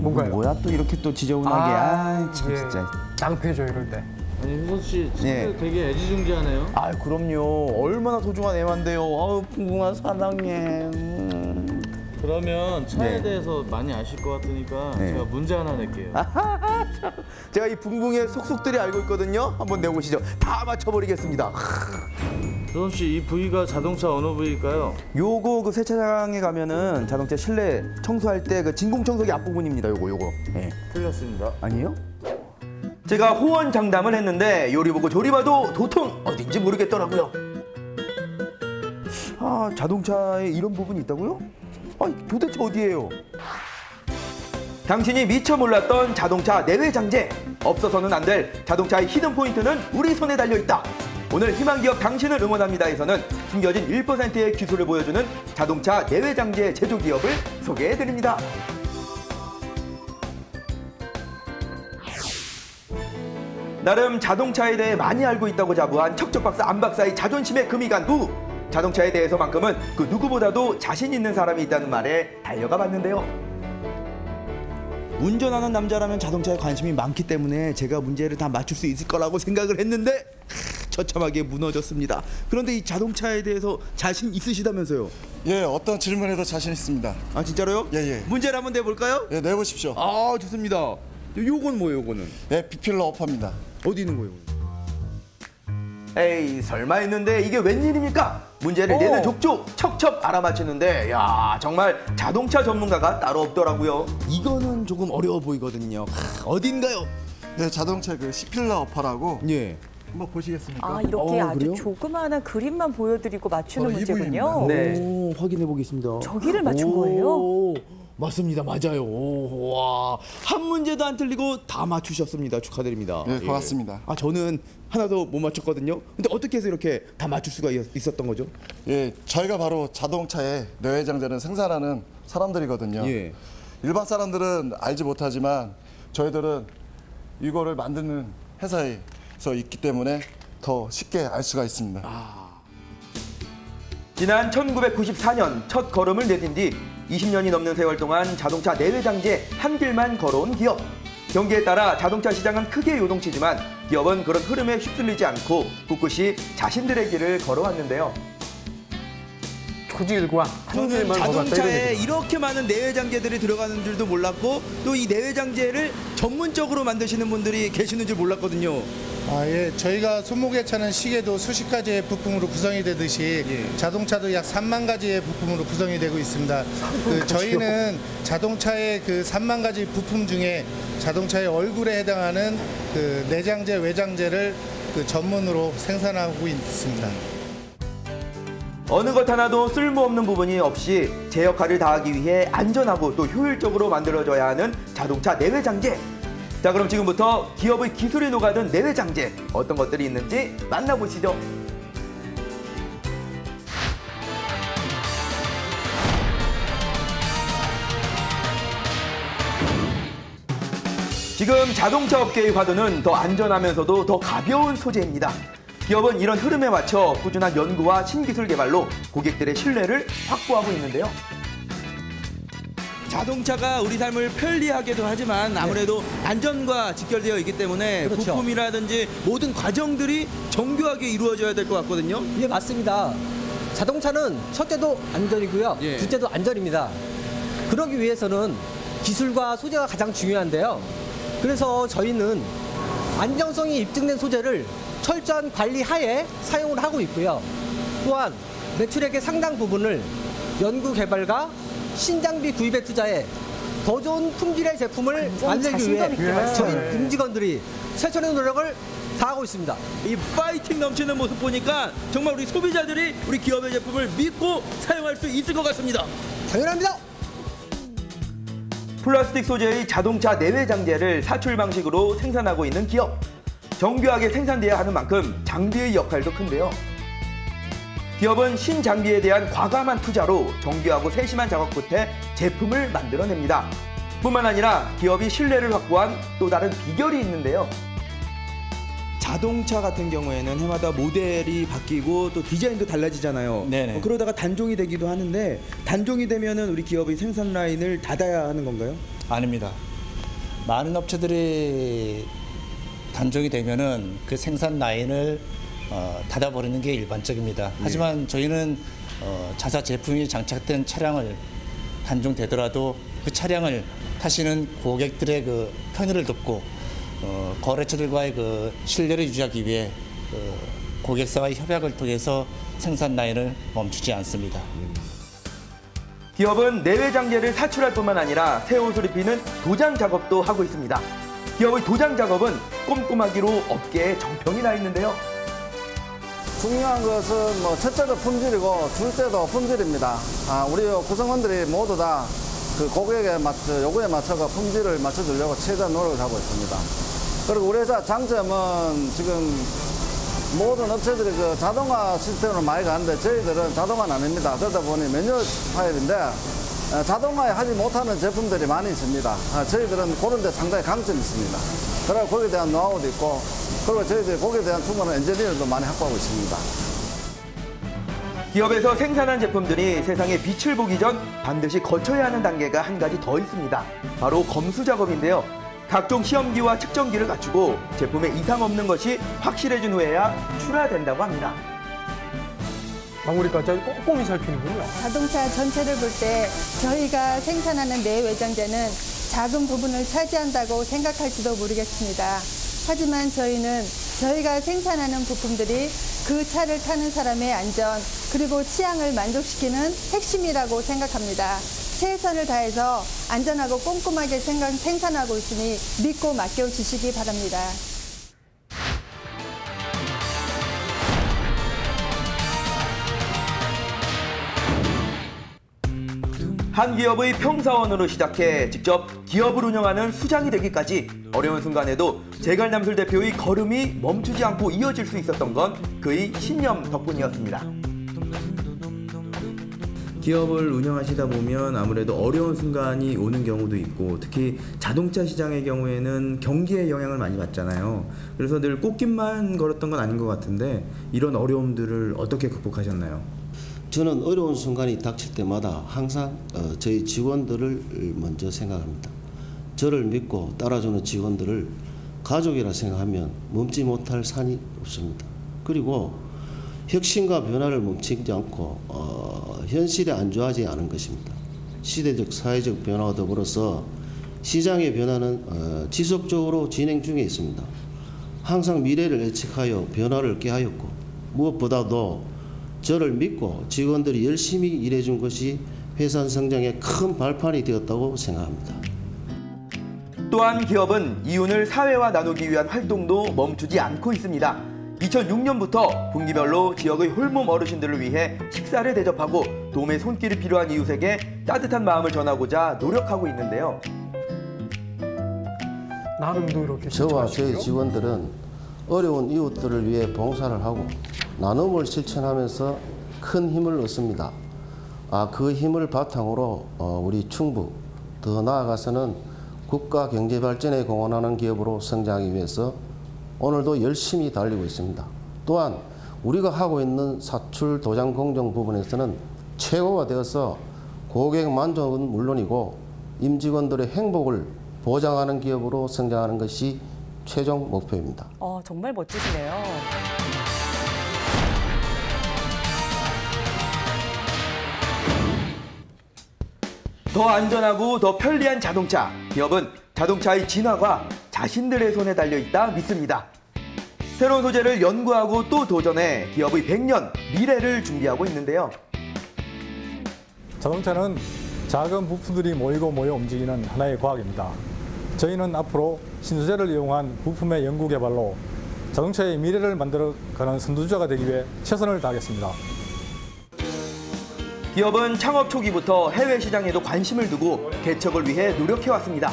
뭔가요? 뭐야 또 이렇게 또 지저분하게. 참 예. 진짜. 낭패죠 이럴 때. 아니 흥선 씨 친구 예. 되게 애지중지하네요. 아 그럼요. 얼마나 소중한 애만데요. 아우 풍궁아 사랑해. 그러면 차에 네. 대해서 많이 아실 것 같으니까 네. 제가 문제 하나 낼게요. 제가 이 붕붕의 속속들이 알고 있거든요. 한번 내보시죠. 다 맞춰버리겠습니다. 조선 씨, 이 부위가 자동차 어느 부위일까요? 요거 그 세차장에 가면은 자동차 실내 청소할 때 그 진공 청소기 앞부분입니다. 요거. 예. 틀렸습니다. 아니에요? 제가 호언장담을 했는데 요리 보고 조리 봐도 도통 어딘지 모르겠더라고요. 아 자동차에 이런 부분이 있다고요? 아 도대체 어디예요? 당신이 미처 몰랐던 자동차 내외 장재. 없어서는 안 될 자동차의 히든 포인트는 우리 손에 달려 있다. 오늘 희망기업 당신을 응원합니다에서는 숨겨진 1%의 기술을 보여주는 자동차 내외 장재 제조 기업을 소개해드립니다. 나름 자동차에 대해 많이 알고 있다고 자부한 척척박사 안박사의 자존심에 금이 간 후 자동차에 대해서만큼은 그 누구보다도 자신 있는 사람이 있다는 말에 달려가 봤는데요. 운전하는 남자라면 자동차에 관심이 많기 때문에 제가 문제를 다 맞출 수 있을 거라고 생각을 했는데 처참하게 무너졌습니다. 그런데 이 자동차에 대해서 자신 있으시다면서요? 예, 어떤 질문에도 자신 있습니다. 아 진짜로요? 예. 문제를 한번 내볼까요? 예, 내보십시오. 아 좋습니다. 요건 뭐예요, 요거는? 예, 비필러 어퍼입니다. 어디 있는 거예요? 에이 설마 했는데 이게 웬일입니까? 문제를 내는 족족 척척 알아맞히는데 야 정말 자동차 전문가가 따로 없더라고요. 이거는 조금 어려워 보이거든요. 어딘가요? 예, 자동차 그 C필러 어퍼라고. 예. 한번 보시겠습니까? 아, 이렇게 아주 그래요? 조그마한 그림만 보여드리고 맞추는 이 문제군요. 부위입니다. 네. 확인해 보겠습니다. 저기를 맞춘 거예요? 맞습니다. 맞아요. 와, 한 문제도 안 틀리고 다 맞추셨습니다. 축하드립니다. 예, 고맙습니다. 아, 저는 하나도 못 맞췄거든요. 근데 어떻게 해서 이렇게 다 맞출 수가 있었던 거죠? 예, 저희가 바로 자동차의 내외장재를 생산하는 사람들이거든요. 예. 일반 사람들은 알지 못하지만 저희들은 이거를 만드는 회사에서 있기 때문에 더 쉽게 알 수가 있습니다. 지난 1994년 첫 걸음을 내딘 뒤 20년이 넘는 세월 동안 자동차 내외 장재 한 길만 걸어온 기업. 경기에 따라 자동차 시장은 크게 요동치지만 기업은 그런 흐름에 휩쓸리지 않고 꿋꿋이 자신들의 길을 걸어왔는데요. 초지일관 한 길만 자동차에 이렇게 많은 내외 장재들이 들어가는 줄도 몰랐고 또 이 내외 장재를 전문적으로 만드시는 분들이 계시는 줄 몰랐거든요. 예. 저희가 손목에 차는 시계도 수십 가지의 부품으로 구성이 되듯이 자동차도 약 3만 가지의 부품으로 구성이 되고 있습니다. 저희는 자동차의 그 3만 가지 부품 중에 자동차의 얼굴에 해당하는 그 내장재, 외장재를 그 전문으로 생산하고 있습니다. 어느 것 하나도 쓸모없는 부분이 없이 제 역할을 다하기 위해 안전하고 또 효율적으로 만들어져야 하는 자동차 내외 장재. 자, 그럼 지금부터 기업의 기술이 녹아든 내외 장재 어떤 것들이 있는지 만나보시죠. 지금 자동차 업계의 화두는 더 안전하면서도 더 가벼운 소재입니다. 기업은 이런 흐름에 맞춰 꾸준한 연구와 신기술 개발로 고객들의 신뢰를 확보하고 있는데요. 자동차가 우리 삶을 편리하게도 하지만 아무래도 안전과 직결되어 있기 때문에 부품이라든지 모든 과정들이 정교하게 이루어져야 될 것 같거든요. 예, 맞습니다. 자동차는 첫째도 안전이고요. 예. 둘째도 안전입니다. 그러기 위해서는 기술과 소재가 가장 중요한데요. 그래서 저희는 안정성이 입증된 소재를 철저한 관리 하에 사용을 하고 있고요. 또한 매출액의 상당 부분을 연구 개발과 신장비 구입에 투자해 더 좋은 품질의 제품을 만들기 위해 저희 임직원들이 최선의 노력을 다하고 있습니다. 이 파이팅 넘치는 모습 보니까 정말 우리 소비자들이 우리 기업의 제품을 믿고 사용할 수 있을 것 같습니다. 당연합니다. 플라스틱 소재의 자동차 내외 장재를 사출 방식으로 생산하고 있는 기업. 정교하게 생산돼야 하는 만큼 장비의 역할도 큰데요. 기업은 신장비에 대한 과감한 투자로 정교하고 세심한 작업 끝에 제품을 만들어냅니다. 뿐만 아니라 기업이 신뢰를 확보한 또 다른 비결이 있는데요. 자동차 같은 경우에는 해마다 모델이 바뀌고 또 디자인도 달라지잖아요. 네네. 그러다가 단종이 되기도 하는데 단종이 되면은 우리 기업의 생산 라인을 닫아야 하는 건가요? 아닙니다. 많은 업체들이 단종이 되면은 그 생산 라인을 닫아버리는 게 일반적입니다. 하지만 저희는 자사 제품이 장착된 차량을 단종되더라도 그 차량을 타시는 고객들의 그 편의를 돕고 거래처들과의 그 신뢰를 유지하기 위해 고객사와의 협약을 통해서 생산 라인을 멈추지 않습니다. 기업은 내외 장제를 사출할 뿐만 아니라 새 옷을 입히는 도장 작업도 하고 있습니다. 기업의 도장 작업은 꼼꼼하기로 업계에 정평이 나 있는데요. 중요한 것은 뭐 첫째도 품질이고 둘째도 품질입니다. 우리 구성원들이 모두 다 그 고객의 요구에 맞춰서 품질을 맞춰주려고 최대한 노력을 하고 있습니다. 그리고 우리 회사 장점은 지금 모든 업체들이 그 자동화 시스템으로 많이 가는데 저희들은 자동화는 아닙니다. 그러다 보니 매뉴얼 타입인데 자동화에 하지 못하는 제품들이 많이 있습니다. 저희들은 그런 데 상당히 강점이 있습니다. 그리고 거기에 대한 노하우도 있고 그리고 저희들이 거기에 대한 충분한 엔지니어도 많이 확보하고 있습니다. 기업에서 생산한 제품들이 세상에 빛을 보기 전 반드시 거쳐야 하는 단계가 한 가지 더 있습니다. 바로 검수 작업인데요. 각종 시험기와 측정기를 갖추고 제품에 이상 없는 것이 확실해진 후에야 출하된다고 합니다. 마무리까지 아주 꼼꼼히 살피는군요. 자동차 전체를 볼 때 저희가 생산하는 내외장재는 작은 부분을 차지한다고 생각할지도 모르겠습니다. 하지만 저희는 저희가 생산하는 부품들이 그 차를 타는 사람의 안전 그리고 취향을 만족시키는 핵심이라고 생각합니다. 최선을 다해서 안전하고 꼼꼼하게 생산하고 있으니 믿고 맡겨주시기 바랍니다. 한 기업의 평사원으로 시작해 직접 기업을 운영하는 수장이 되기까지 어려운 순간에도 제갈남술 대표의 걸음이 멈추지 않고 이어질 수 있었던 건 그의 신념 덕분이었습니다. 기업을 운영하시다 보면 아무래도 어려운 순간이 오는 경우도 있고 특히 자동차 시장의 경우에는 경기에 영향을 많이 받잖아요. 그래서 늘 꽃길만 걸었던 건 아닌 것 같은데 이런 어려움들을 어떻게 극복하셨나요? 저는 어려운 순간이 닥칠 때마다 항상 저희 직원들을 먼저 생각합니다. 저를 믿고 따라주는 직원들을 가족이라 생각하면 멈지 못할 산이 없습니다. 그리고 혁신과 변화를 멈추지 않고 현실에 안주하지 않은 것입니다. 시대적 사회적 변화와 더불어서 시장의 변화는 지속적으로 진행 중에 있습니다. 항상 미래를 예측하여 변화를 꾀하였고 무엇보다도 저를 믿고 직원들이 열심히 일해준 것이 회사 성장의 큰 발판이 되었다고 생각합니다. 또한 기업은 이윤을 사회와 나누기 위한 활동도 멈추지 않고 있습니다. 2006년부터 분기별로 지역의 홀몸 어르신들을 위해 식사를 대접하고 도움의 손길이 필요한 이웃에게 따뜻한 마음을 전하고자 노력하고 있는데요. 나눔도 이렇게 저와 저희 직원들은 어려운 이웃들을 위해 봉사를 하고 나눔을 실천하면서 큰 힘을 얻습니다. 그 힘을 바탕으로 우리 충북 더 나아가서는 국가 경제 발전에 공헌하는 기업으로 성장하기 위해서 오늘도 열심히 달리고 있습니다. 또한 우리가 하고 있는 사출 도장 공정 부분에서는 최고가 되어서 고객 만족은 물론이고 임직원들의 행복을 보장하는 기업으로 성장하는 것이 최종 목표입니다. 정말 멋지시네요. 더 안전하고 더 편리한 자동차. 기업은 자동차의 진화가 자신들의 손에 달려있다 믿습니다. 새로운 소재를 연구하고 또 도전해 기업의 100년 미래를 준비하고 있는데요. 자동차는 작은 부품들이 모여 움직이는 하나의 과학입니다. 저희는 앞으로 신소재를 이용한 부품의 연구 개발로 자동차의 미래를 만들어가는 선두주자가 되기 위해 최선을 다하겠습니다. 기업은 창업 초기부터 해외 시장에도 관심을 두고 개척을 위해 노력해왔습니다.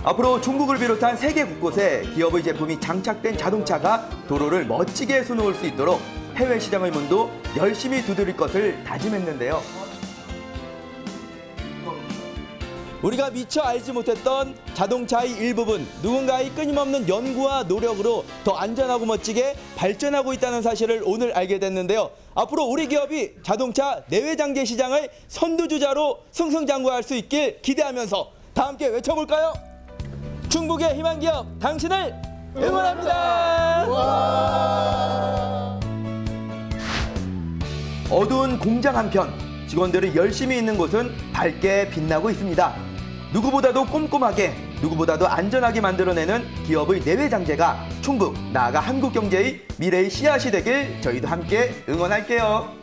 앞으로 중국을 비롯한 세계 곳곳에 기업의 제품이 장착된 자동차가 도로를 멋지게 수놓을 수 있도록 해외 시장의 문도 열심히 두드릴 것을 다짐했는데요. 우리가 미처 알지 못했던 자동차의 일부분, 누군가의 끊임없는 연구와 노력으로 더 안전하고 멋지게 발전하고 있다는 사실을 오늘 알게 됐는데요. 앞으로 우리 기업이 자동차 내외장재 시장의 선두주자로 승승장구할 수 있길 기대하면서 다 함께 외쳐볼까요? 충북의 희망기업 당신을 응원합니다. 어두운 공장 한편 직원들이 열심히 있는 곳은 밝게 빛나고 있습니다. 누구보다도 꼼꼼하게, 누구보다도 안전하게 만들어내는 기업의 내외장재가 충북, 나아가 한국 경제의 미래의 씨앗이 되길 저희도 함께 응원할게요.